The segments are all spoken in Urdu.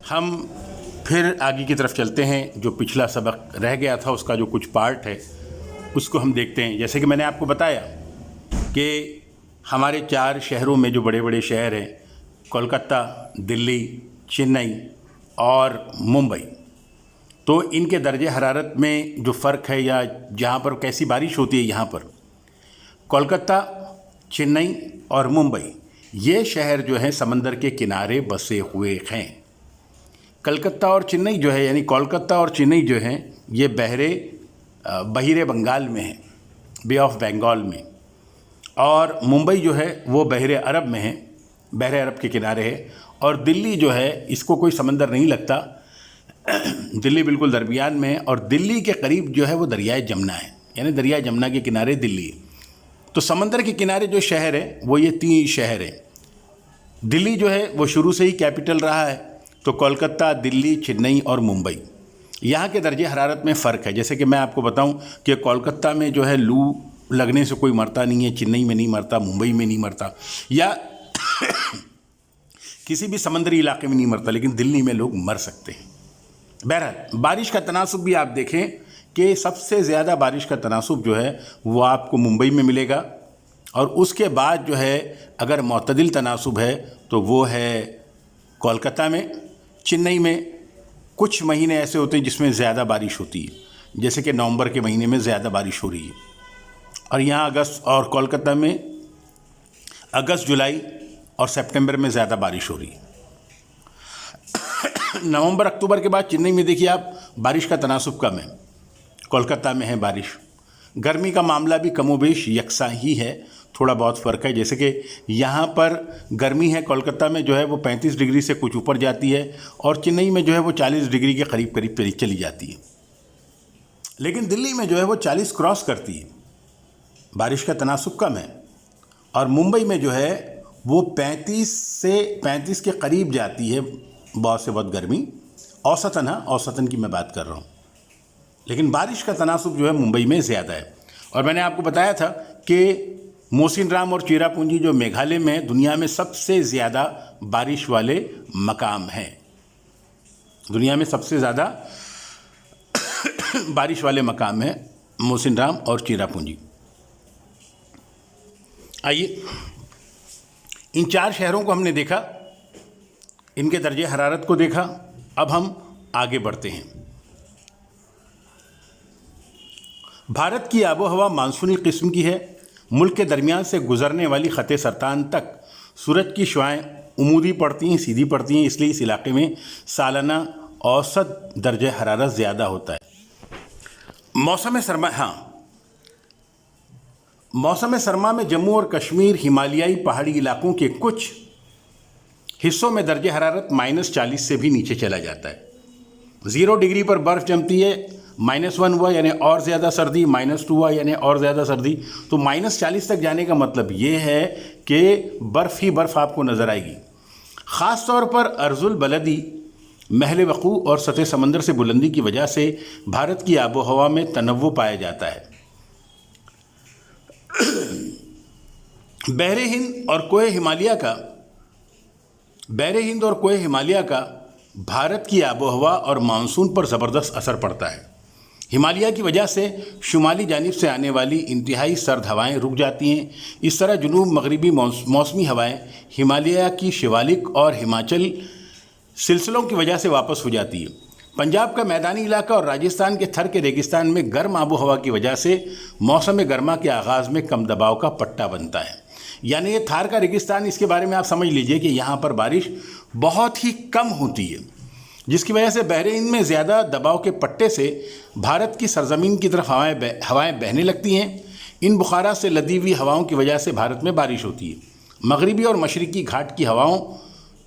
ہم پھر آگے کی طرف چلتے ہیں. جو پچھلا سبق رہ گیا تھا اس کا جو کچھ پارٹ ہے اس کو ہم دیکھتے ہیں. جیسے کہ میں نے آپ کو بتایا کہ ہمارے 4 شہروں میں جو بڑے بڑے شہر ہیں کولکتہ، دلی، چنئی اور ممبئی، تو ان کے درجہ حرارت میں جو فرق ہے یا جہاں پر کیسی بارش ہوتی ہے، یہاں پر کولکتہ، چنئی اور ممبئی یہ شہر جو ہیں سمندر کے کنارے بسے ہوئے ہیں. کلکتہ اور چنئی جو ہے یعنی کولکتہ اور چنئی جو ہیں یہ بحیرہ بنگال میں ہیں، بے آف بنگال میں، اور ممبئی جو ہے وہ بحر عرب میں ہے، بحر عرب کے کنارے ہے. اور دلی جو ہے اس کو کوئی سمندر نہیں لگتا، دلی بالکل درمیان میں ہے، اور دلی کے قریب جو ہے وہ دریائے جمنا ہے، یعنی دریائے جمنا کے کنارے دلی ہے. تو سمندر کے کنارے جو شہر ہیں وہ یہ 3 شہر ہیں. دلی جو ہے وہ شروع سے ہی کیپٹل رہا ہے، تو کولکتہ، دلی، چنئی اور ممبئی یہاں کے درجہ حرارت میں فرق ہے. جیسے کہ میں آپ کو بتاؤں کہ کولکتہ میں جو ہے لو لگنے سے کوئی مرتا نہیں ہے، چنئی میں نہیں مرتا، ممبئی میں نہیں مرتا، یا کسی بھی سمندری علاقے میں نہیں مرتا، لیکن دلی میں لوگ مر سکتے ہیں. بہرحال بارش کا تناسب بھی آپ دیکھیں کہ سب سے زیادہ بارش کا تناسب جو ہے وہ آپ کو ممبئی میں ملے گا، اور اس کے بعد جو ہے اگر معتدل تناسب ہے تو وہ ہے کولکتہ میں. چنئی میں کچھ مہینے ایسے ہوتے ہیں جس میں زیادہ بارش ہوتی ہے، جیسے کہ نومبر کے مہینے میں زیادہ بارش ہو رہی ہے، اور یہاں اگست، اور کولکتہ میں اگست، جولائی اور سپٹمبر میں زیادہ بارش ہو رہی ہے. نومبر، اکتوبر کے بعد چنئی میں دیکھیے آپ بارش کا تناسب کم ہے، کولکتہ میں ہے بارش. گرمی کا معاملہ بھی کم و بیش یکساں ہی ہے، تھوڑا بہت فرق ہے. جیسے کہ یہاں پر گرمی ہے کولکتہ میں جو ہے وہ 35 ڈگری سے کچھ اوپر جاتی ہے، اور چنئی میں جو ہے وہ 40 ڈگری کے قریب چلی جاتی ہے. لیکن دلی میں جو ہے وہ 40 کراس کرتی ہے، بارش کا تناسب کم ہے. اور ممبئی میں جو ہے وہ 35 کے قریب جاتی ہے، بہت سے بہت گرمی، اوسطاً کی میں بات کر رہا ہوں. لیکن بارش کا تناسب جو ہے ممبئی میں زیادہ ہے. اور میں نے آپ کو بتایا تھا کہ موسین رام اور چیرا پونجی جو میگھالیہ میں دنیا میں سب سے زیادہ بارش والے مقام ہیں، دنیا میں سب سے زیادہ بارش والے مقام ہیں موسین رام اور چیرا پونجی. آئیے ان 4 شہروں کو ہم نے دیکھا، ان کے درجہ حرارت کو دیکھا. اب ہم آگے بڑھتے ہیں. بھارت کی آب و ہوا مانسونی قسم کی ہے. ملک کے درمیان سے گزرنے والی خط سرطان تک سورج کی شعاعیں عمودی پڑتی ہیں، سیدھی پڑتی ہیں، اس لیے اس علاقے میں سالانہ اوسط درجہ حرارت زیادہ ہوتا ہے. موسم سرما میں جموں اور کشمیر، ہمالیائی پہاڑی علاقوں کے کچھ حصوں میں درجہ حرارت -40 سے بھی نیچے چلا جاتا ہے. 0 ڈگری پر برف جمتی ہے، -1 ہوا یعنی اور زیادہ سردی، -2 ہوا یعنی اور زیادہ سردی. تو -40 تک جانے کا مطلب یہ ہے کہ برف ہی برف آپ کو نظر آئے گی. خاص طور پر ارض البلدی، محل وقوع اور سطح سمندر سے بلندی کی وجہ سے بھارت کی آب و ہوا میں تنوع پایا جاتا ہے. بحر ہند اور کوہ ہمالیہ کا بھارت کی آب و ہوا اور مانسون پر زبردست اثر پڑتا ہے. ہمالیہ کی وجہ سے شمالی جانب سے آنے والی انتہائی سرد ہوائیں رک جاتی ہیں. اس طرح جنوب مغربی موسمی ہوائیں ہمالیہ کی شیوالک اور ہماچل سلسلوں کی وجہ سے واپس ہو جاتی ہیں. پنجاب کا میدانی علاقہ اور راجستھان کے تھر کے ریگستان میں گرم آب و ہوا کی وجہ سے موسم گرما کے آغاز میں کم دباؤ کا پٹا بنتا ہے. یعنی یہ تھار کا ریگستان، اس کے بارے میں آپ سمجھ لیجئے کہ یہاں پر بارش بہت ہی کم ہوتی ہے، جس کی وجہ سے بحر ہند میں زیادہ دباؤ کے پٹے سے بھارت کی سرزمین کی طرف ہوائیں بہنے لگتی ہیں. ان بخارات سے لدی ہوئی ہواؤں کی وجہ سے بھارت میں بارش ہوتی ہے. مغربی اور مشرقی گھاٹ کی ہواؤں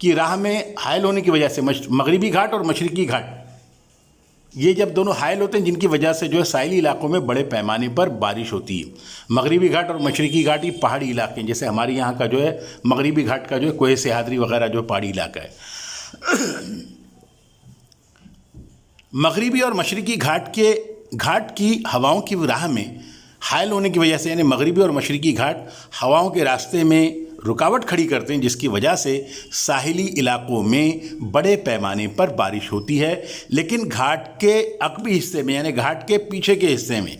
کی راہ میں حائل ہونے کی وجہ سے مغربی گھاٹ اور مشرقی گھاٹ یہ جب دونوں حائل ہوتے ہیں، جن کی وجہ سے جو ہے ساحلی علاقوں میں بڑے پیمانے پر بارش ہوتی ہے. مغربی گھاٹ اور مشرقی گھاٹ یہ پہاڑی علاقے ہیں، جیسے ہمارے یہاں کا جو ہے مغربی گھاٹ کا جو ہے کوہ سہادری وغیرہ جو پہاڑی علاقہ ہے. مغربی اور مشرقی گھاٹ کی ہواؤں کی راہ میں حائل ہونے کی وجہ سے، یعنی مغربی اور مشرقی گھاٹ ہواؤں کے راستے میں رکاوٹ کھڑی کرتے ہیں، جس کی وجہ سے ساحلی علاقوں میں بڑے پیمانے پر بارش ہوتی ہے، لیکن گھاٹ کے عقبی حصے میں یعنی گھاٹ کے پیچھے کے حصے میں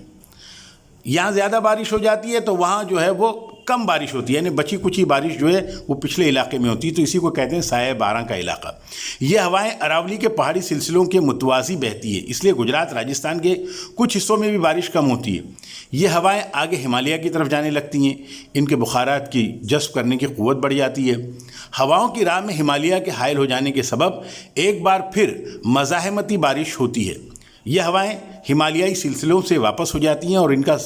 یہاں زیادہ بارش ہو جاتی ہے، تو وہاں جو ہے وہ کم بارش ہوتی ہے، یعنی بچی کچی بارش جو ہے وہ پچھلے علاقے میں ہوتی ہے، تو اسی کو کہتے ہیں سایہ باراں کا علاقہ۔ یہ ہوائیں اراولی کے پہاڑی سلسلوں کے متوازی بہتی ہے، اس لیے گجرات راجستھان کے کچھ حصوں میں بھی بارش کم ہوتی ہے۔ یہ ہوائیں آگے ہمالیہ کی طرف جانے لگتی ہیں، ان کے بخارات کی جذب کرنے کی قوت بڑھ جاتی ہے۔ ہواؤں کی راہ میں ہمالیہ کے حائل ہو جانے کے سبب ایک بار پھر مزاحمتی بارش ہوتی ہے۔ یہ ہوائیں ہمالیائی سلسلوں سے واپس ہو جاتی ہیں اور ان کا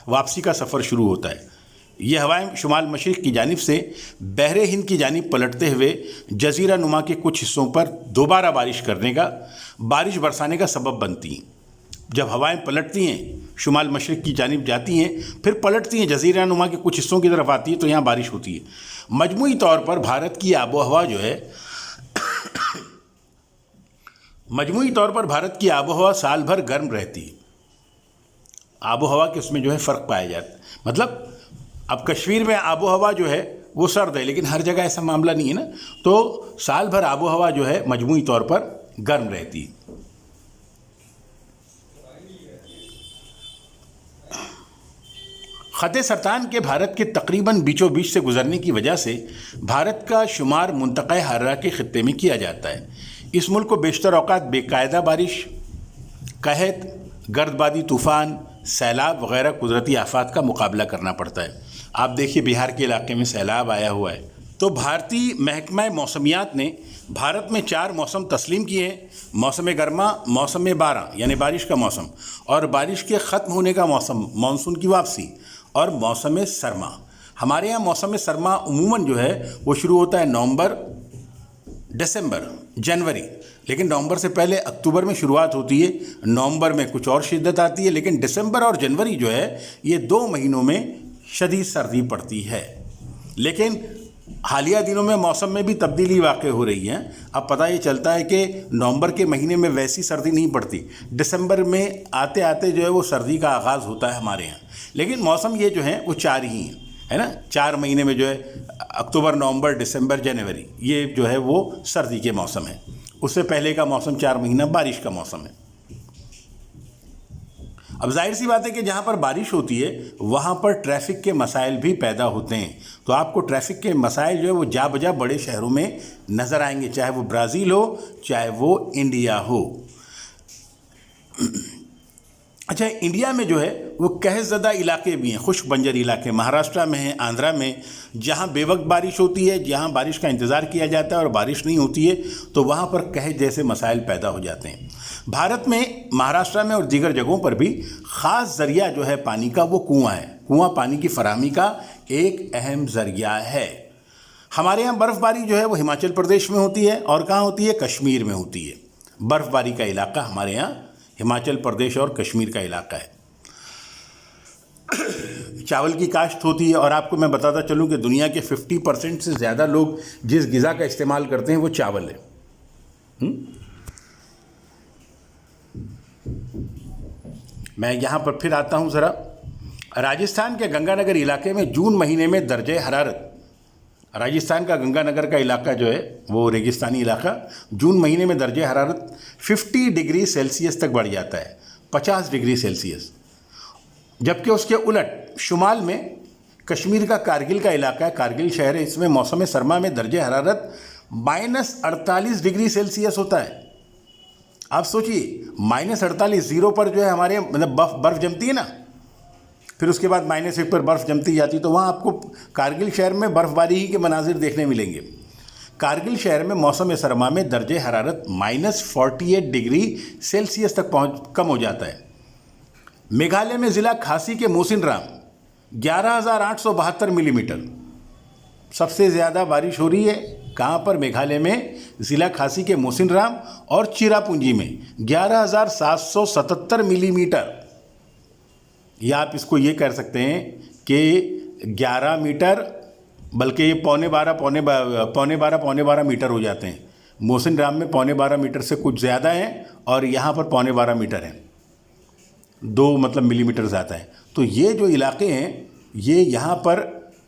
واپسی کا سفر شروع ہوتا ہے۔ یہ ہوائیں شمال مشرق کی جانب سے بحر ہند کی جانب پلٹتے ہوئے جزیرہ نما کے کچھ حصوں پر دوبارہ بارش برسانے کا سبب بنتی ہیں۔ جب ہوائیں پلٹتی ہیں، شمال مشرق کی جانب جاتی ہیں، پھر پلٹتی ہیں، جزیرہ نما کے کچھ حصوں کی طرف آتی ہیں، تو یہاں بارش ہوتی ہے۔ مجموعی طور پر بھارت کی آب و ہوا سال بھر گرم رہتی ہے۔ آب و ہوا کے اس میں جو ہے فرق پایا جاتا ہے، مطلب اب کشمیر میں آب و ہوا جو ہے وہ سرد ہے، لیکن ہر جگہ ایسا معاملہ نہیں ہے نا، تو سال بھر آب و ہوا جو ہے مجموعی طور پر گرم رہتی ہے۔ خط سرطان کے بھارت کے تقریباً بیچوں بیچ سے گزرنے کی وجہ سے بھارت کا شمار منطقہ حرہ کے خطے میں کیا جاتا ہے۔ اس ملک کو بیشتر اوقات بے قاعدہ بارش، قحط، گرد بادی طوفان، سیلاب وغیرہ قدرتی آفات کا مقابلہ کرنا پڑتا ہے۔ آپ دیکھیے بہار کے علاقے میں سیلاب آیا ہوا ہے۔ تو بھارتی محکمہ موسمیات نے بھارت میں 4 موسم تسلیم کیے ہیں: موسم گرما، موسم باراں یعنی بارش کا موسم، اور بارش کے ختم ہونے کا موسم مانسون کی واپسی، اور موسم سرما۔ ہمارے یہاں موسم سرما عموماً جو ہے وہ شروع ہوتا ہے نومبر، دسمبر، جنوری، لیکن نومبر سے پہلے اکتوبر میں شروعات ہوتی ہے۔ نومبر میں کچھ اور شدت آتی ہے، لیکن دسمبر اور جنوری جو ہے یہ 2 مہینوں میں شدید سردی پڑتی ہے۔ لیکن حالیہ دنوں میں موسم میں بھی تبدیلی واقع ہو رہی ہے۔ اب پتہ یہ چلتا ہے کہ نومبر کے مہینے میں ویسی سردی نہیں پڑتی، دسمبر میں آتے آتے جو ہے وہ سردی کا آغاز ہوتا ہے ہمارے یہاں۔ لیکن موسم یہ جو ہیں وہ 4 ہی ہیں، ہے نا، 4 مہینے میں جو ہے اکتوبر، نومبر، دسمبر، جنوری، یہ جو ہے وہ سردی کے موسم ہیں۔ اس سے پہلے کا موسم 4 مہینہ بارش کا موسم ہے۔ اب ظاہر سی بات ہے کہ جہاں پر بارش ہوتی ہے وہاں پر ٹریفک کے مسائل بھی پیدا ہوتے ہیں، تو آپ کو ٹریفک کے مسائل جو ہے وہ جا بجا بڑے شہروں میں نظر آئیں گے، چاہے وہ برازیل ہو چاہے وہ انڈیا ہو۔ اچھا، انڈیا میں جو ہے وہ قحط زدہ علاقے بھی ہیں، خشک بنجر علاقے مہاراشٹرا میں ہیں، آندھرا میں، جہاں بے وقت بارش ہوتی ہے، جہاں بارش کا انتظار کیا جاتا ہے اور بارش نہیں ہوتی ہے، تو وہاں پر قحط جیسے مسائل پیدا ہو جاتے ہیں۔ بھارت میں مہاراشٹرا میں اور دیگر جگہوں پر بھی خاص ذریعہ جو ہے پانی کا وہ کنواں ہے۔ کنواں پانی کی فراہمی کا ایک اہم ذریعہ ہے۔ ہمارے یہاں برف باری جو ہے وہ ہماچل پردیش میں ہوتی ہے، اور کہاں ہوتی ہے؟ کشمیر میں ہوتی ہے۔ برف باری کا علاقہ ہمارے یہاں ہماچل پردیش اور کشمیر کا علاقہ ہے۔ چاول کی کاشت ہوتی ہے، اور آپ کو میں بتاتا چلوں کہ دنیا کے 50% سے زیادہ لوگ جس غذا کا استعمال کرتے ہیں وہ چاول ہے۔ میں یہاں پر پھر آتا ہوں ذرا۔ راجستھان کے گنگا نگر علاقے میں جون مہینے میں درجہ حرارت، راجستھان کا گنگا نگر کا علاقہ جو ہے وہ ریگستانی علاقہ، جون مہینے میں درجہ حرارت 50 ڈگری سیلسیس تک بڑھ جاتا ہے، 50 ڈگری سیلسیس۔ جبکہ اس کے الٹ شمال میں کشمیر کا کارگل کا علاقہ ہے، کارگل شہر ہے، اس میں موسم سرما میں درجہ حرارت -48 ڈگری سیلسیس ہوتا ہے۔ آپ سوچئے -48 زیرو پر جو ہے ہمارے مطلب برف جمتی ہے نا، پھر اس کے بعد -1 پر برف جمتی جاتی، تو وہاں آپ کو کارگل شہر میں برف باری ہی کے مناظر دیکھنے ملیں گے۔ کارگل شہر میں موسم سرما میں درجہ حرارت -48 ڈگری سیلسیس تک کم ہو جاتا ہے۔ میگھالیہ میں ضلع کھاسی کے موسن رام 11,872 ملی میٹر سب سے زیادہ بارش ہو رہی ہے۔ کہاں پر؟ میگھالیہ میں ضلع کھاسی کے موسن رام اور چیرا پونجی میں 11,777 ملی میٹر، یا آپ اس کو یہ کہہ سکتے ہیں کہ 11 میٹر، بلکہ یہ پونے بارہ میٹر ہو جاتے ہیں۔ موسن رام میں 12.25 میٹر سے کچھ زیادہ ہیں، اور یہاں پر 12.25 میٹر ہیں، 2 ملی میٹر زیادہ ہیں۔ تو یہ جو علاقے ہیں یہ یہاں پر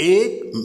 1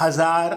1000